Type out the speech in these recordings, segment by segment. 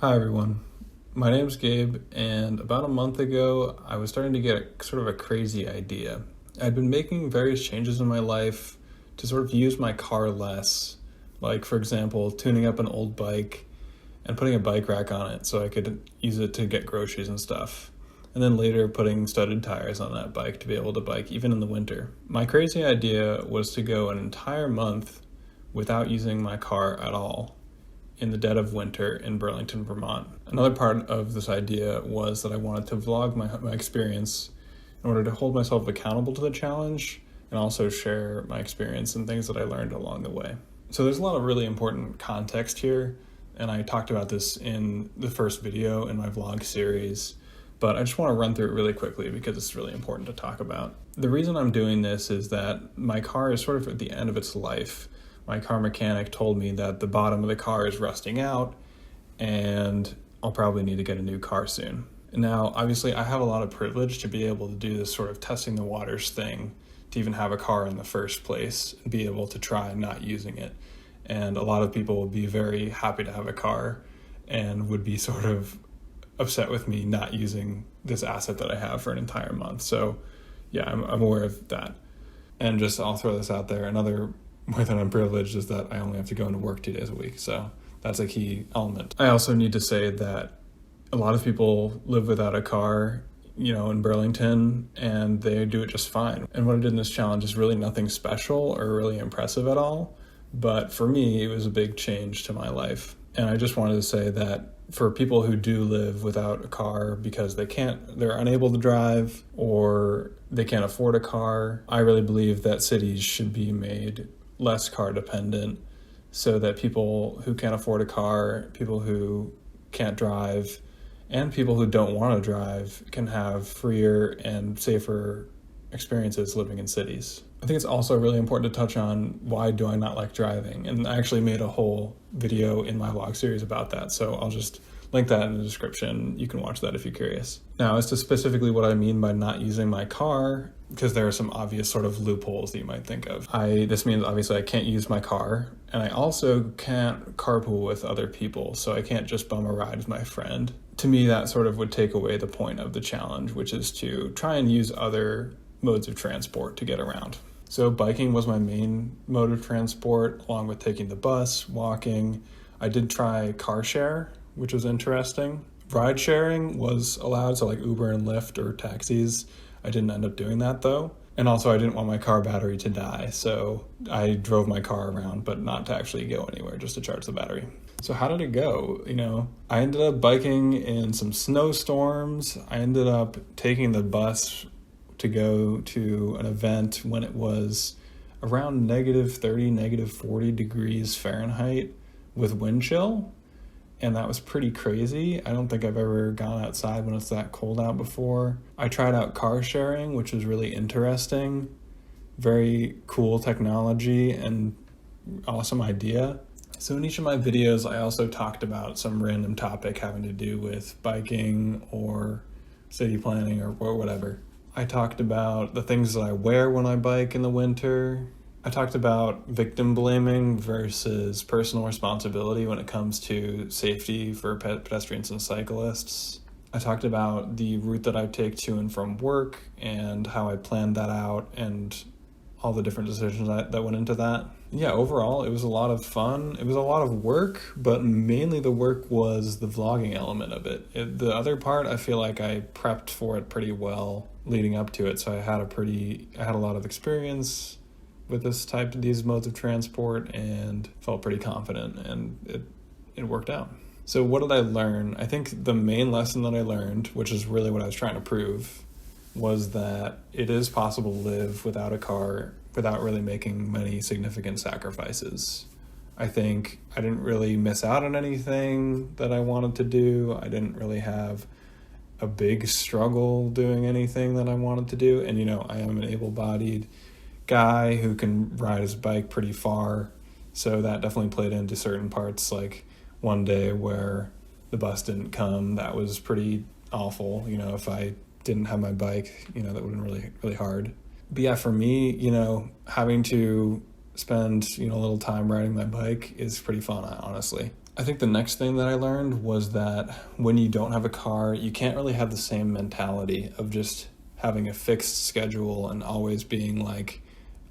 Hi everyone, my name's Gabe, and about a month ago I was starting to get sort of a crazy idea. I'd been making various changes in my life to sort of use my car less, like for example tuning up an old bike and putting a bike rack on it so I could use it to get groceries and stuff, and then later putting studded tires on that bike to be able to bike even in the winter. My crazy idea was to go an entire month without using my car at all in the dead of winter in Burlington, Vermont. Another part of this idea was that I wanted to vlog my experience in order to hold myself accountable to the challenge and also share my experience and things that I learned along the way. So there's a lot of really important context here, and I talked about this in the first video in my vlog series, but I just want to run through it really quickly because it's really important to talk about. The reason I'm doing this is that my car is sort of at the end of its life. My car mechanic told me that the bottom of the car is rusting out and I'll probably need to get a new car soon. Now, obviously, I have a lot of privilege to be able to do this sort of testing the waters thing, to even have a car in the first place and be able to try not using it. And a lot of people will be very happy to have a car and would be sort of upset with me not using this asset that I have for an entire month. So yeah, I'm aware of that. And just I'll throw this out there, another more than I'm privileged is that I only have to go into work 2 days a week. So that's a key element. I also need to say that a lot of people live without a car, in Burlington, and they do it just fine. And what I did in this challenge is really nothing special or really impressive at all. But for me, it was a big change to my life. And I just wanted to say that for people who do live without a car because they're unable to drive or they can't afford a car, I really believe that cities should be made less car dependent so that people who can't afford a car, people who can't drive, and people who don't want to drive can have freer and safer experiences living in cities. I think it's also really important to touch on why do I not like driving, and I actually made a whole video in my vlog series about that, so I'll just link that in the description. You can watch that if you're curious. Now, as to specifically what I mean by not using my car, because there are some obvious sort of loopholes that you might think of. This means obviously I can't use my car, and I also can't carpool with other people, so I can't just bum a ride with my friend. To me, that sort of would take away the point of the challenge, which is to try and use other modes of transport to get around. So biking was my main mode of transport, along with taking the bus, walking. I did try car share, which was interesting. Ride sharing was allowed, so like Uber and Lyft or taxis. I didn't end up doing that though. And also I didn't want my car battery to die, so I drove my car around, but not to actually go anywhere, just to charge the battery. So how did it go? I ended up biking in some snowstorms. I ended up taking the bus to go to an event when it was around -30, -40 degrees Fahrenheit with wind chill. And that was pretty crazy. I don't think I've ever gone outside when it's that cold out before. I tried out car sharing, which was really interesting. Very cool technology and awesome idea. So in each of my videos, I also talked about some random topic having to do with biking or city planning or whatever. I talked about the things that I wear when I bike in the winter. I talked about victim blaming versus personal responsibility when it comes to safety for pedestrians and cyclists. I talked about the route that I take to and from work and how I planned that out and all the different decisions that went into that. Yeah, overall, it was a lot of fun. It was a lot of work, but mainly the work was the vlogging element of it. The other part, I feel like I prepped for it pretty well leading up to it, so I had a lot of experience with these modes of transport and felt pretty confident, and it worked out. So what did I learn? I think the main lesson that I learned, which is really what I was trying to prove, was that it is possible to live without a car without really making many significant sacrifices. I think I didn't really miss out on anything that I wanted to do. I didn't really have a big struggle doing anything that I wanted to do. And, I am an able-bodied guy who can ride his bike pretty far. So that definitely played into certain parts, like one day where the bus didn't come. That was pretty awful. If I didn't have my bike, that would have been really, really hard. But yeah, for me, having to spend, a little time riding my bike is pretty fun, honestly. I think the next thing that I learned was that when you don't have a car, you can't really have the same mentality of just having a fixed schedule and always being like,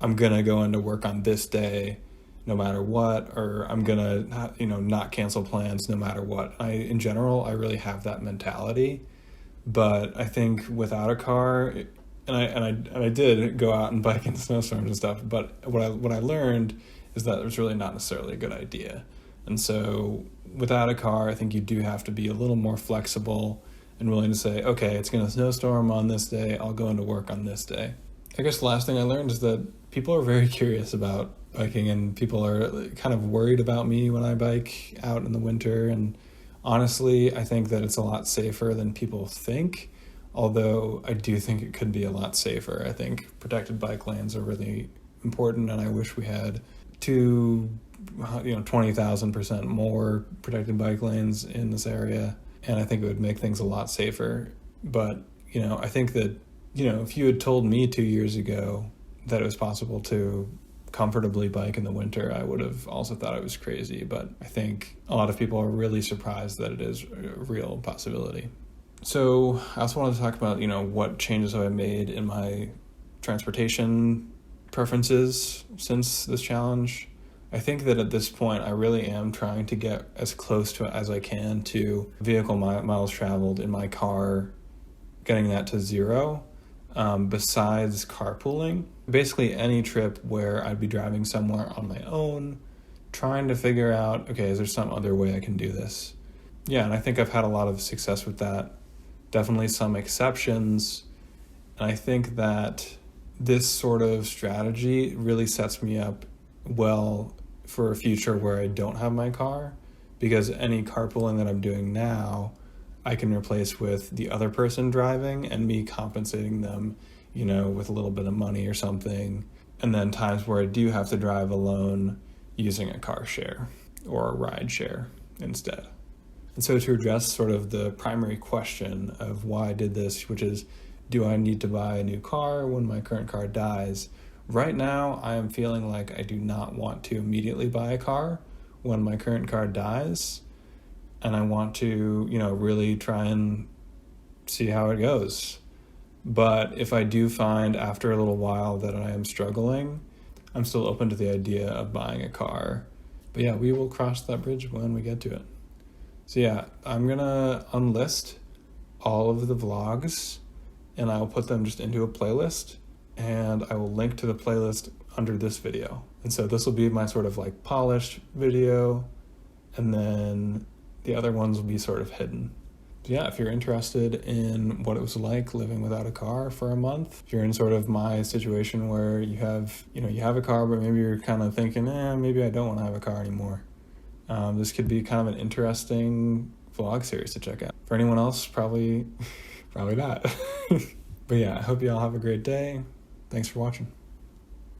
I'm gonna go into work on this day no matter what, or I'm gonna not cancel plans no matter what. In general, I really have that mentality, but I think without a car, and I did go out and bike in snowstorms and stuff, but what I learned is that it was really not necessarily a good idea. And so without a car, I think you do have to be a little more flexible and willing to say, okay, it's going to snowstorm on this day, I'll go into work on this day. I guess the last thing I learned is that people are very curious about biking, and people are kind of worried about me when I bike out in the winter. And honestly, I think that it's a lot safer than people think, although I do think it could be a lot safer. I think protected bike lanes are really important, and I wish we had 20,000% more protected bike lanes in this area, and I think it would make things a lot safer. But I think that if you had told me 2 years ago that it was possible to comfortably bike in the winter, I would have also thought it was crazy. But I think a lot of people are really surprised that it is a real possibility. So I also wanted to talk about what changes have I made in my transportation preferences since this challenge. I think that at this point, I really am trying to get as close to as I can to vehicle miles traveled in my car, getting that to zero, besides carpooling. Basically any trip where I'd be driving somewhere on my own, trying to figure out, okay, is there some other way I can do this? Yeah, and I think I've had a lot of success with that. Definitely some exceptions. And I think that this sort of strategy really sets me up well for a future where I don't have my car, because any carpooling that I'm doing now, I can replace with the other person driving and me compensating them, with a little bit of money or something. And then times where I do have to drive alone, using a car share or a ride share instead. And so to address sort of the primary question of why I did this, which is, do I need to buy a new car when my current car dies? Right now, I am feeling like I do not want to immediately buy a car when my current car dies. And I want to, really try and see how it goes. But if I do find after a little while that I am struggling, I'm still open to the idea of buying a car. But yeah, we will cross that bridge when we get to it. So yeah, I'm gonna unlist all of the vlogs and I will put them just into a playlist, and I will link to the playlist under this video. And so this will be my sort of like polished video, and then the other ones will be sort of hidden. So yeah, if you're interested in what it was like living without a car for a month, if you're in sort of my situation where you have a car, but maybe you're kind of thinking, maybe I don't want to have a car anymore. This could be kind of an interesting vlog series to check out. For anyone else, probably not. But yeah, I hope you all have a great day. Thanks for watching.